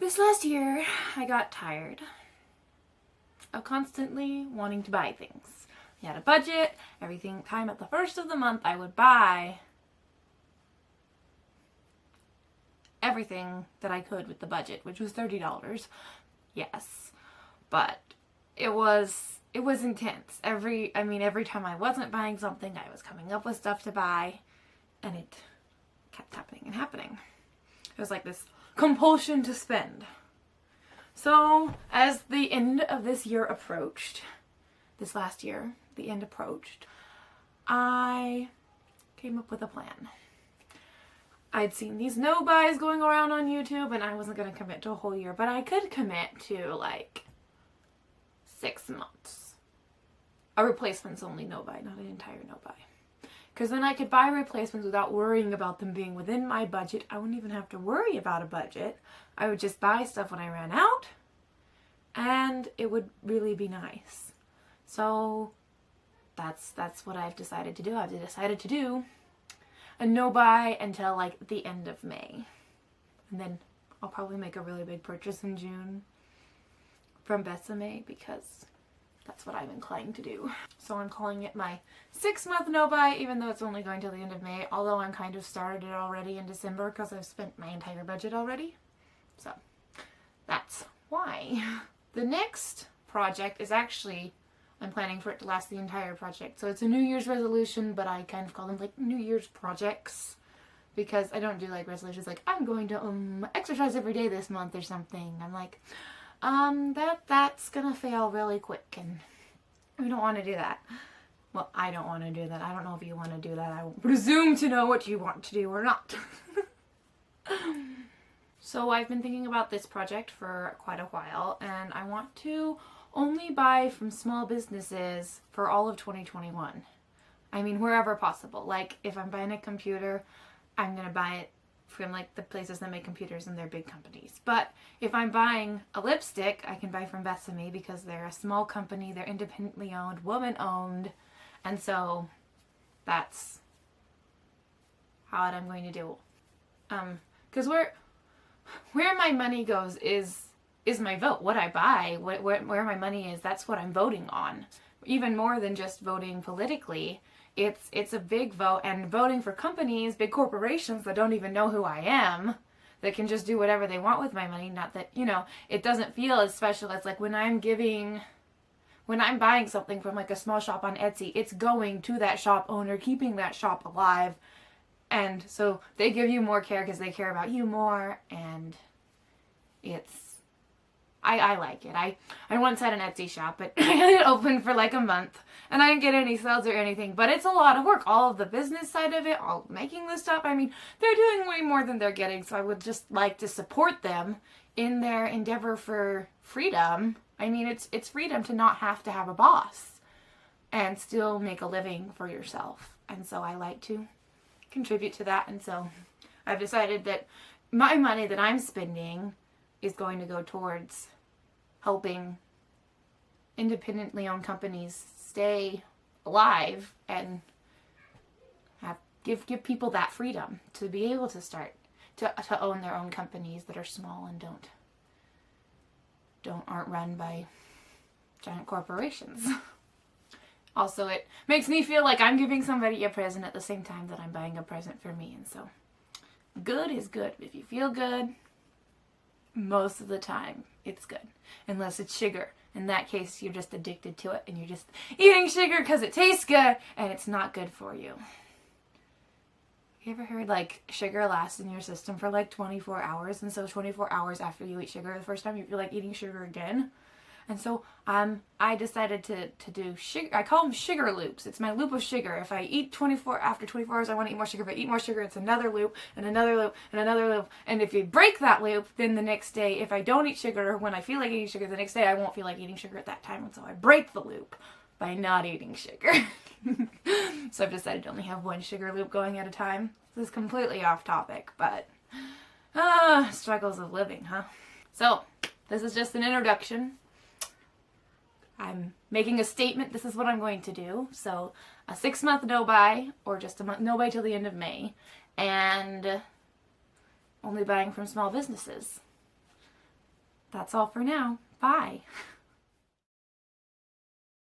This last year, I got tired of constantly wanting to buy things. I had a budget, everything time at the first of the month I would buy everything that I could with the budget, which was $30. Yes. But it was intense. Every time I wasn't buying something, I was coming up with stuff to buy, and it kept happening and happening. It was like this compulsion to spend. So, as the end of this year approached, this last year, the end approached, I came up with a plan. I'd seen these no buys going around on YouTube, and I wasn't going to commit to a whole year, but I could commit to like 6 months. A replacements only no buy, not an entire no buy. Because then I could buy replacements without worrying about them being within my budget. I wouldn't even have to worry about a budget. I would just buy stuff when I ran out, and it would really be nice. So that's what I've decided to do. I've decided to do a no buy until like the end of May. And then I'll probably make a really big purchase in June from Besame because that's what I'm inclined to do. So I'm calling it my 6-month no buy, even though it's only going till the end of May, although I'm kind of started it already in December because I've spent my entire budget already. So that's why. The next project is actually, I'm planning for it to last the entire project. So it's a New Year's resolution, but I kind of call them like New Year's projects because I don't do like resolutions like I'm going to exercise every day this month or something. I'm like, that's gonna fail really quick, and we don't want to do that. Well, I don't want to do that. I don't know if you want to do that. I won't presume to know what you want to do or not. So I've been thinking about this project for quite a while, and I want to only buy from small businesses for all of 2021. I mean, wherever possible. Like, if I'm buying a computer, I'm gonna buy it from like the places that make computers and they're big companies. But if I'm buying a lipstick, I can buy from Besame because they're a small company, they're independently owned, woman owned, and so that's how I'm going to do. Because where my money goes is my vote. What I buy, where my money is, that's what I'm voting on. Even more than just voting politically. It's a big vote, and voting for companies, big corporations that don't even know who I am, that can just do whatever they want with my money. Not that, it doesn't feel as special as like when I'm buying something from like a small shop on Etsy, it's going to that shop owner, keeping that shop alive. And so they give you more care because they care about you more, and I like it. I once had an Etsy shop, but I had it open for like a month, and I didn't get any sales or anything, but it's a lot of work. All of the business side of it, all making this stuff, I mean, they're doing way more than they're getting, so I would just like to support them in their endeavor for freedom. I mean, it's freedom to not have to have a boss and still make a living for yourself, and so I like to contribute to that, and so I've decided that my money that I'm spending is going to go towards helping independently owned companies stay alive and give people that freedom to be able to start to own their own companies that are small and aren't run by giant corporations. Also, it makes me feel like I'm giving somebody a present at the same time that I'm buying a present for me, and so good is good. If you feel good, most of the time it's good, unless it's sugar. In that case, you're just addicted to it and you're just eating sugar because it tastes good and it's not good for you. You ever heard like sugar lasts in your system for like 24 hours, and so 24 hours after you eat sugar the first time you feel like eating sugar again? And so I decided to do sugar. I call them sugar loops. It's my loop of sugar. If I eat after 24 hours, I want to eat more sugar. If I eat more sugar, it's another loop and another loop and another loop. And if you break that loop, then the next day, if I don't eat sugar, when I feel like eating sugar, the next day I won't feel like eating sugar at that time. And so I break the loop by not eating sugar. So I've decided to only have one sugar loop going at a time. This is completely off topic, but struggles of living, huh? So this is just an introduction. I'm making a statement. This is what I'm going to do. So a 6-month no buy, or just a month no buy till the end of May, and only buying from small businesses. that's all for now. Bye.